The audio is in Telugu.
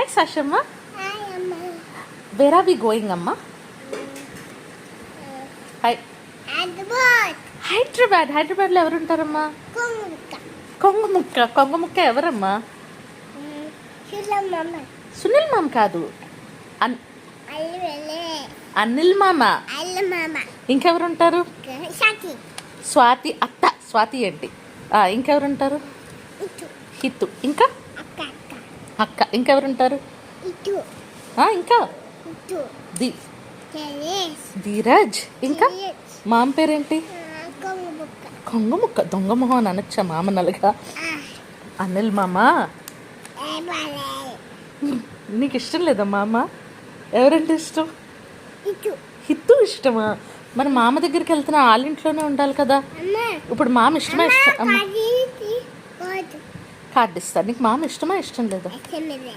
Hi Sashamma. Hi, Amma. Where are we going అమ్మ? హాయ్. Hyderabad. హైదరాబాద్లో ఎవరు ఉంటారమ్మా? Kumukka. కొంగముక్క ఎవరమ్మా? Shula Mama. సునీల్ మామ కాదు, Alvele. అనిల్ మామ. Alla Mama. ఇంకెవరు ఉంటారు? Shati. స్వాతి అత్త. స్వాతి ఏంటి? ఇంకెవరు ఉంటారు? Itu. హిత్తు. ఇంకా Akka. అక్క. ఇంకెవరు ఉంటారు? Itu. ఇంకా Itu. Teres. ధీరజ్. ఇంకా మామ పేరేంటి? Kumukka. కొంగముక్క. దొంగ మొహం అని అనొచ్చా మామ నలుగా? అనిల్ మామ. Ebale. నీకు ఇష్టం లేదా మామ? ఎవరంటే ఇష్టం? Itu. హిత్తు ఇష్టమా? మన మామ దగ్గరికి వెళ్తున్నా వాళ్ళ ఇంట్లోనే ఉండాలి కదా. Amma. ఇప్పుడు మామ ఇష్టమా ఇష్టం? Kadi. Kodi. కార్డు ఇస్తా. నీకు మామ ఇష్టమా ఇష్టం లేదా? Esemele.